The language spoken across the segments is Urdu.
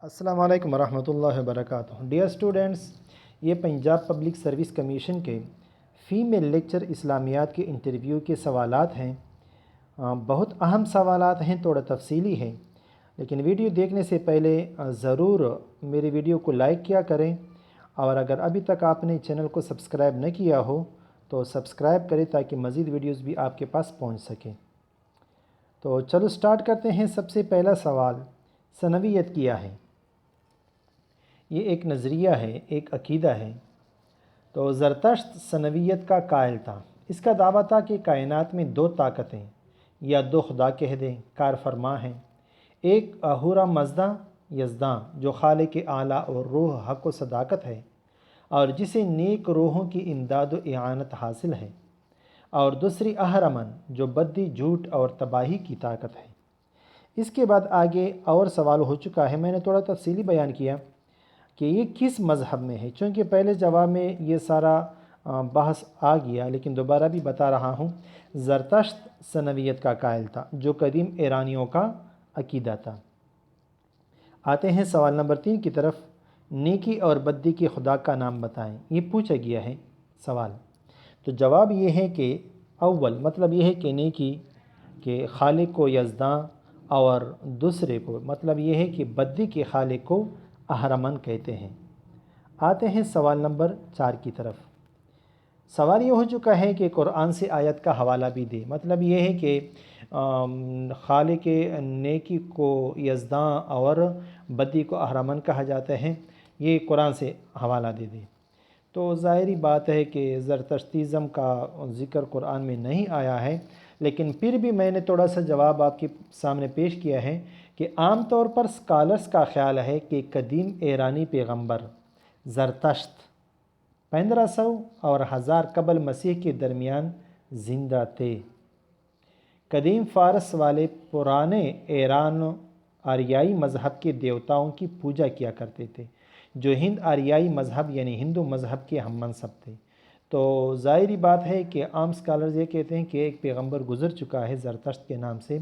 السلام علیکم ورحمۃ اللہ وبرکاتہ۔ ڈیئر اسٹوڈنٹس، یہ پنجاب پبلک سروس کمیشن کے فیمیل لیکچر اسلامیات کے انٹرویو کے سوالات ہیں۔ بہت اہم سوالات ہیں، تھوڑا تفصیلی ہے، لیکن ویڈیو دیکھنے سے پہلے ضرور میری ویڈیو کو لائک کیا کریں، اور اگر ابھی تک آپ نے چینل کو سبسکرائب نہ کیا ہو تو سبسکرائب کریں تاکہ مزید ویڈیوز بھی آپ کے پاس پہنچ سکیں۔ تو چلو سٹارٹ کرتے ہیں۔ سب سے پہلا سوال، ثنویت کیا ہے؟ یہ ایک نظریہ ہے، ایک عقیدہ ہے۔ تو زرتشت ثنویت کا قائل تھا۔ اس کا دعویٰ تھا کہ کائنات میں دو طاقتیں یا دو خدا کہہ دیں کار فرما ہیں، ایک اہورا مزدہ یزداں جو خالق اعلیٰ اور روح حق و صداقت ہے، اور جسے نیک روحوں کی امداد و اعانت حاصل ہے، اور دوسری اہرمن جو بدی، جھوٹ اور تباہی کی طاقت ہے۔ اس کے بعد آگے اور سوال ہو چکا ہے، میں نے تھوڑا تفصیلی بیان کیا کہ یہ کس مذہب میں ہے، چونکہ پہلے جواب میں یہ سارا بحث آ گیا، لیکن دوبارہ بھی بتا رہا ہوں۔ زرتشت ثنویت کا قائل تھا، جو قدیم ایرانیوں کا عقیدہ تھا۔ آتے ہیں سوال نمبر 3 کی طرف۔ نیکی اور بدی کے خدا کا نام بتائیں، یہ پوچھا گیا ہے سوال۔ تو جواب یہ ہے کہ اول مطلب یہ ہے کہ نیکی کے خالق کو یزداں، اور دوسرے کو مطلب یہ ہے کہ بدی کے خالق کو اہرمن کہتے ہیں۔ آتے ہیں سوال نمبر 4 کی طرف۔ سوال یہ ہو چکا ہے کہ قرآن سے آیت کا حوالہ بھی دے، مطلب یہ ہے کہ خالق نیکی کو یزداں اور بدی کو اہرمن کہا جاتا ہے، یہ قرآن سے حوالہ دے دے۔ تو ظاہری بات ہے کہ زرتشتیزم کا ذکر قرآن میں نہیں آیا ہے، لیکن پھر بھی میں نے تھوڑا سا جواب آپ کے سامنے پیش کیا ہے کہ عام طور پر سکالرز کا خیال ہے کہ قدیم ایرانی پیغمبر زرتشت 1500 اور 1000 قبل مسیح کے درمیان زندہ تھے۔ قدیم فارس والے پرانے ایران آریائی مذہب کے دیوتاؤں کی پوجا کیا کرتے تھے، جو ہند آریائی مذہب یعنی ہندو مذہب کے ہم منصب تھے۔ تو ظاہری بات ہے کہ عام سکالرز یہ کہتے ہیں کہ ایک پیغمبر گزر چکا ہے زرتشت کے نام سے،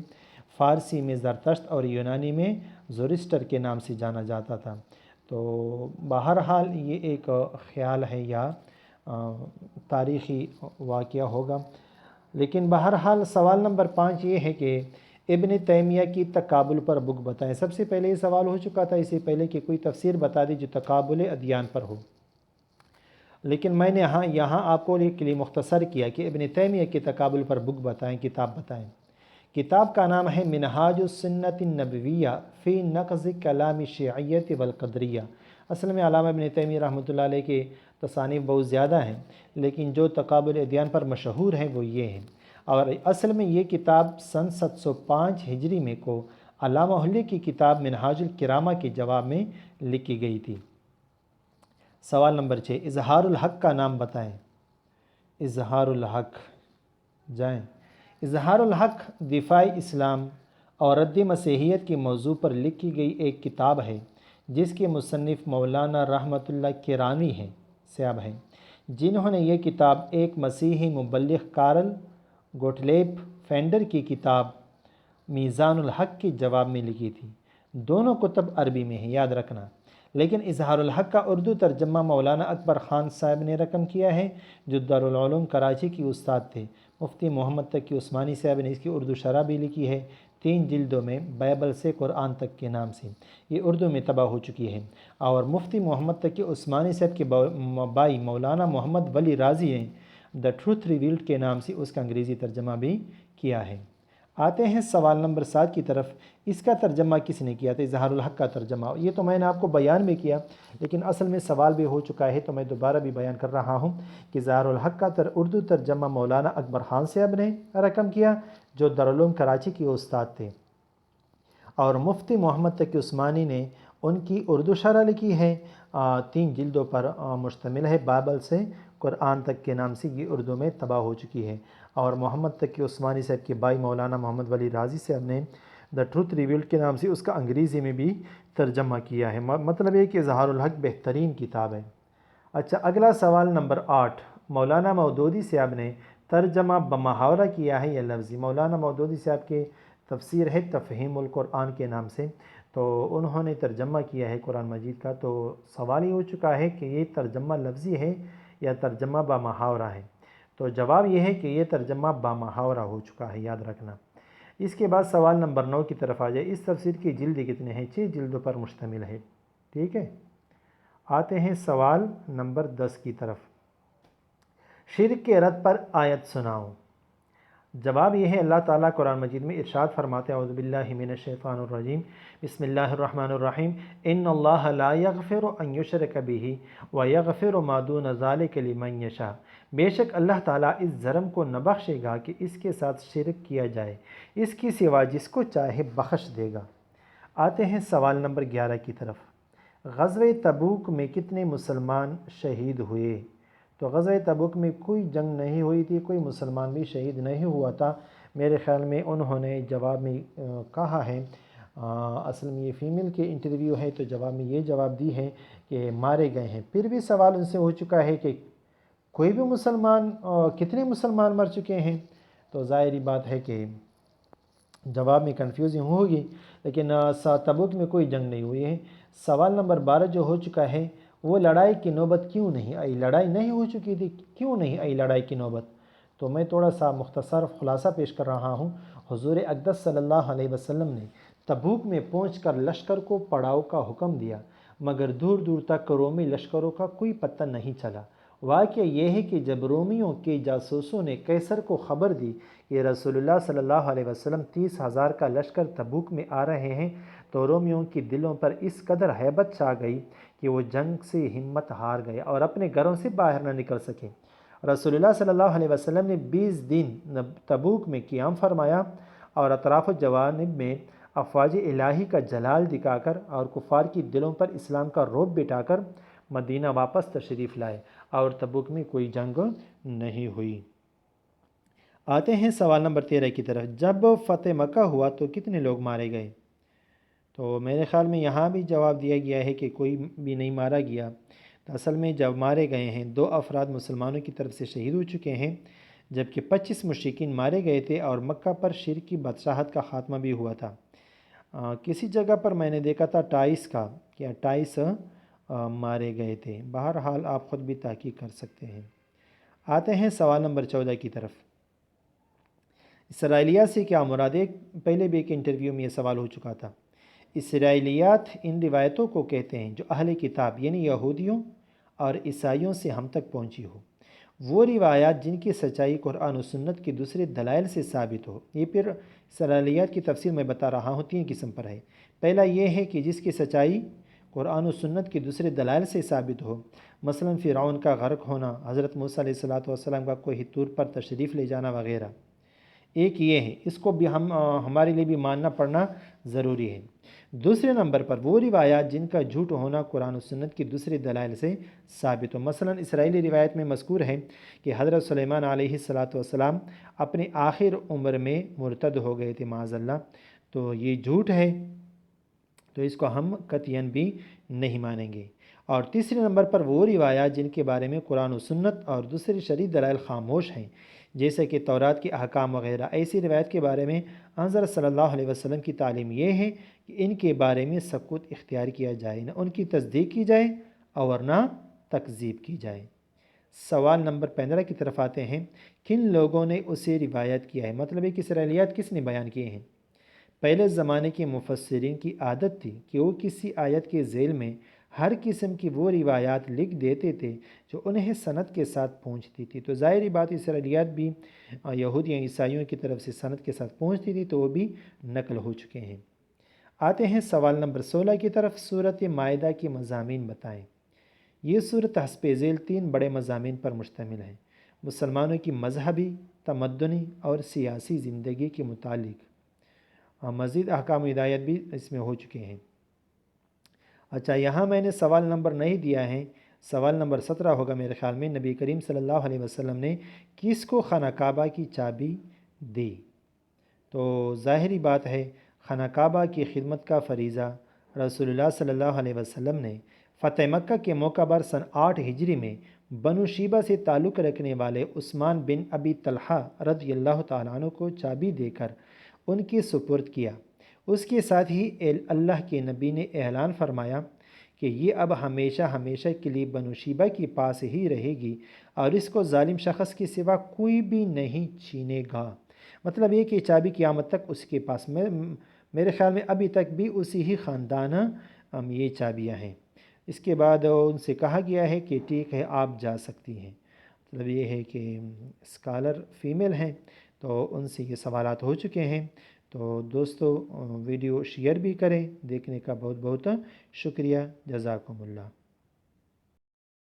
فارسی میں زرتشت اور یونانی میں زورسٹر کے نام سے جانا جاتا تھا۔ تو بہرحال یہ ایک خیال ہے یا تاریخی واقعہ ہوگا، لیکن بہرحال سوال نمبر 5 یہ ہے کہ ابن تیمیہ کی تقابل پر بک بتائیں۔ سب سے پہلے یہ سوال ہو چکا تھا، اس سے پہلے کہ کوئی تفسیر بتا دی جو تقابل ادیان پر ہو، لیکن میں نے یہاں آپ کو ایک لیے مختصر کیا کہ ابن تیمیہ کی تقابل پر بک بتائیں، کتاب بتائیں۔ کتاب کا نام ہے منہاج السنت النبویہ فی نقض کلام شیعیت والقدریہ۔ اصل میں علامہ ابن تیمیہ رحمۃ اللہ علیہ کے تصانیف بہت زیادہ ہیں، لیکن جو تقابل ادیان پر مشہور ہیں وہ یہ ہیں، اور اصل میں یہ کتاب سن 705 ہجری میں کو علامہ حلی کی کتاب منہاج الکرامہ کے جواب میں لکھی گئی تھی۔ سوال نمبر 6، اظہار الحق کا نام بتائیں۔ اظہار الحق جائیں۔ اظہار الحق دفاع اسلام اور رد مسیحیت کے موضوع پر لکھی گئی ایک کتاب ہے، جس کے مصنف مولانا رحمۃ اللہ کرانی صاحب ہیں، جنہوں نے یہ کتاب ایک مسیحی مبلغ کارل گوٹلیب فینڈر کی کتاب میزان الحق کے جواب میں لکھی تھی۔ دونوں کتب عربی میں ہیں، یاد رکھنا، لیکن اظہار الحق کا اردو ترجمہ مولانا اکبر خان صاحب نے رقم کیا ہے، جو دارالعلوم کراچی کی استاد تھے۔ مفتی محمد تقی عثمانی صاحب نے اس کی اردو شرح بھی لکھی ہے 3 جلدوں میں، بائبل سے قرآن تک کے نام سے، یہ اردو میں طبع ہو چکی ہے۔ اور مفتی محمد تقی عثمانی صاحب کے بھائی مولانا محمد ولی رازی ہیں، دا ٹروتھ ریویلڈ کے نام سے اس کا انگریزی ترجمہ بھی کیا ہے۔ آتے ہیں سوال نمبر 7 کی طرف۔ اس کا ترجمہ کس نے کیا تھا؟ اظہار الحق کا ترجمہ، یہ تو میں نے آپ کو بیان بھی کیا، لیکن اصل میں سوال بھی ہو چکا ہے تو میں دوبارہ بھی بیان کر رہا ہوں کہ اظہار الحق کا اردو ترجمہ مولانا اکبر خان صاحب نے رقم کیا، جو دارالعلوم کراچی کے استاد تھے، اور مفتی محمد تقی عثمانی نے ان کی اردو شرح لکھی ہے، 3 جلدوں پر مشتمل ہے، بائبل سے قرآن تک کے نام سے، یہ اردو میں طبع ہو چکی ہے۔ اور محمد تقی عثمانی صاحب کے بھائی مولانا محمد ولی رازی صاحب نے دا ٹروتھ ریویلڈ کے نام سے اس کا انگریزی میں بھی ترجمہ کیا ہے۔ مطلب یہ کہ اظہار الحق بہترین کتاب ہے۔ اچھا، اگلا سوال نمبر 8، مولانا مودودی صاحب نے ترجمہ بمحاورہ کیا ہے یا لفظی؟ مولانا مودودی صاحب کے تفسیر ہے تفہیم القرآن کے نام سے، تو انہوں نے ترجمہ کیا ہے قرآن مجید کا، تو سوال یہ ہو چکا ہے کہ یہ ترجمہ لفظی ہے یا ترجمہ با محاورہ ہے؟ تو جواب یہ ہے کہ یہ ترجمہ با محاورہ ہو چکا ہے، یاد رکھنا۔ اس کے بعد سوال نمبر 9 کی طرف آ جائے۔ اس تفسیر کی جلد کتنے ہیں؟ 6 جلدوں پر مشتمل ہے، ٹھیک ہے۔ آتے ہیں سوال نمبر 10 کی طرف۔ شرک کے رد پر آیت سناؤ۔ جواب یہ ہے، اللہ تعالیٰ قرآن مجید میں ارشاد فرماتے ہیں، اعوذ باللہ من الشیطان الرجیم، بسم اللہ الرحمن الرحیم، ان اللہ لا یغفر ان یشرک بہ ویغفر ما دون ذلک لمن یشاء۔ بے شک اللہ تعالیٰ اس جرم کو نہ بخشے گا کہ اس کے ساتھ شرک کیا جائے، اس کی سوا جس کو چاہے بخش دے گا۔ آتے ہیں سوال نمبر 11 کی طرف۔ غزوہ تبوک میں کتنے مسلمان شہید ہوئے؟ تو غزوہ تبوک میں کوئی جنگ نہیں ہوئی تھی، کوئی مسلمان بھی شہید نہیں ہوا تھا۔ میرے خیال میں انہوں نے جواب میں کہا ہے، اصل میں یہ فیمیل کے انٹرویو ہے تو جواب میں یہ جواب دی ہے کہ مارے گئے ہیں۔ پھر بھی سوال ان سے ہو چکا ہے کہ کوئی بھی مسلمان، کتنے مسلمان مر چکے ہیں؟ تو ظاہری بات ہے کہ جواب میں کنفیوزنگ ہوگی، لیکن تبوک میں کوئی جنگ نہیں ہوئی ہے۔ سوال نمبر 12 جو ہو چکا ہے، وہ لڑائی کی نوبت کیوں نہیں آئی؟ لڑائی نہیں ہو چکی تھی، کیوں نہیں آئی لڑائی کی نوبت؟ تو میں تھوڑا سا مختصر خلاصہ پیش کر رہا ہوں۔ حضور اقدس صلی اللہ علیہ وسلم نے تبوک میں پہنچ کر لشکر کو پڑاؤ کا حکم دیا، مگر دور دور تک رومی لشکروں کا کوئی پتہ نہیں چلا۔ واقعہ یہ ہے کہ جب رومیوں کے جاسوسوں نے قیصر کو خبر دی کہ رسول اللہ صلی اللہ علیہ وسلم 30,000 کا لشکر تبوک میں آ رہے ہیں، تو رومیوں کے دلوں پر اس قدر ہیبت چھا گئی کہ وہ جنگ سے ہمت ہار گئے اور اپنے گھروں سے باہر نہ نکل سکے۔ رسول اللہ صلی اللہ علیہ وسلم نے 20 دن تبوک میں قیام فرمایا اور اطراف و جوانب میں افواج الہی کا جلال دکھا کر اور کفار کی دلوں پر اسلام کا رعب بٹھا کر مدینہ واپس تشریف لائے، اور تبوک میں کوئی جنگ نہیں ہوئی۔ آتے ہیں سوال نمبر 13 کی طرف۔ جب فتح مکہ ہوا تو کتنے لوگ مارے گئے؟ تو میرے خیال میں یہاں بھی جواب دیا گیا ہے کہ کوئی بھی نہیں مارا گیا۔ تو اصل میں جب مارے گئے ہیں، 2 افراد مسلمانوں کی طرف سے شہید ہو چکے ہیں، جبکہ 25 مشرکین مارے گئے تھے، اور مکہ پر شرک کی بادشاہت کا خاتمہ بھی ہوا تھا۔ کسی جگہ پر میں نے دیکھا تھا 28 کا کہ 28 مارے گئے تھے۔ بہرحال آپ خود بھی تحقیق کر سکتے ہیں۔ آتے ہیں سوال نمبر 14 کی طرف۔ اسرائیلیات سے کیا مراد ہے؟ پہلے بھی ایک انٹرویو میں یہ سوال ہو چکا تھا۔ اسرائیلیات ان روایتوں کو کہتے ہیں جو اہل کتاب یعنی یہودیوں اور عیسائیوں سے ہم تک پہنچی ہو، وہ روایات جن کی سچائی قرآن و سنت کے دوسرے دلائل سے ثابت ہو۔ یہ پھر اسرائیلیات کی تفسیر میں بتا رہا ہوں، 3 قسم پر ہے۔ پہلا یہ ہے کہ جس کی سچائی قرآن و سنت کے دوسرے دلائل سے ثابت ہو، مثلا فرعون کا غرق ہونا، حضرت موسیٰ علیہ السلام کا کوہ طور پر تشریف لے جانا وغیرہ۔ ایک یہ ہے، اس کو بھی ہمارے لیے بھی ماننا پڑنا ضروری ہے۔ دوسرے نمبر پر وہ روایات جن کا جھوٹ ہونا قرآن و سنت کی دوسرے دلائل سے ثابت ہو۔ مثلا اسرائیلی روایت میں مذکور ہے کہ حضرت سلیمان علیہ السلام اپنے آخر عمر میں مرتد ہو گئے تھے معاذ اللہ، تو یہ جھوٹ ہے، تو اس کو ہم قطعاً بھی نہیں مانیں گے۔ اور تیسرے نمبر پر وہ روایات جن کے بارے میں قرآن و سنت اور دوسری شرعی دلائل خاموش ہیں، جیسے کہ تورات کے احکام وغیرہ۔ ایسی روایت کے بارے میں حضرت صلی اللہ علیہ وسلم کی تعلیم یہ ہے کہ ان کے بارے میں سکوت اختیار کیا جائے، نہ ان کی تصدیق کی جائے اور نہ تکذیب کی جائے۔ سوال نمبر 15 کی طرف آتے ہیں۔ کن لوگوں نے اسے روایت کیا ہے؟ مطلب ہے کہ اسرائیلیات کس نے بیان کیے ہیں؟ پہلے زمانے کے مفسرین کی عادت تھی کہ وہ کسی آیت کے ذیل میں ہر قسم کی وہ روایات لکھ دیتے تھے جو انہیں سند کے ساتھ پہنچتی تھی۔ تو ظاہری بات اسرائیلیات بھی یہودیوں عیسائیوں کی طرف سے سند کے ساتھ پہنچتی تھی، تو وہ بھی نقل ہو چکے ہیں۔ آتے ہیں سوال نمبر 16 کی طرف۔ سورۃ مائدہ کے مضامین بتائیں۔ یہ سورت حسب ذیل 3 بڑے مضامین پر مشتمل ہے، مسلمانوں کی مذہبی، تمدنی اور سیاسی زندگی کے متعلق۔ مزید احکام و ہدایت بھی اس میں ہو چکے ہیں۔ اچھا، یہاں میں نے سوال نمبر نہیں دیا ہے، سوال نمبر 17 ہوگا میرے خیال میں۔ نبی کریم صلی اللہ علیہ وسلم نے کس کو خانہ کعبہ کی چابی دی؟ تو ظاہری بات ہے، خانہ کعبہ کی خدمت کا فریضہ رسول اللہ صلی اللہ علیہ وسلم نے فتح مکہ کے موقع پر سن 8 ہجری میں بنو شیبہ سے تعلق رکھنے والے عثمان بن ابی طلحہ رضی اللہ تعالیٰ عنہ کو چابی دے کر ان کی سپرد کیا۔ اس کے ساتھ ہی اللہ کے نبی نے اعلان فرمایا کہ یہ اب ہمیشہ ہمیشہ کے لیے بنو شیبہ کے پاس ہی رہے گی اور اس کو ظالم شخص کے سوا کوئی بھی نہیں چھینے گا۔ مطلب یہ کہ چابی قیامت تک اس کے پاس میرے خیال میں ابھی تک بھی اسی ہی خاندان یہ چابیاں ہیں۔ اس کے بعد ان سے کہا گیا ہے کہ ٹھیک ہے آپ جا سکتی ہیں۔ مطلب یہ ہے کہ اسکالر فیمیل ہیں تو ان سے یہ سوالات ہو چکے ہیں۔ تو دوستو ویڈیو شیئر بھی کریں، دیکھنے کا بہت بہت شکریہ، جزاکم اللہ۔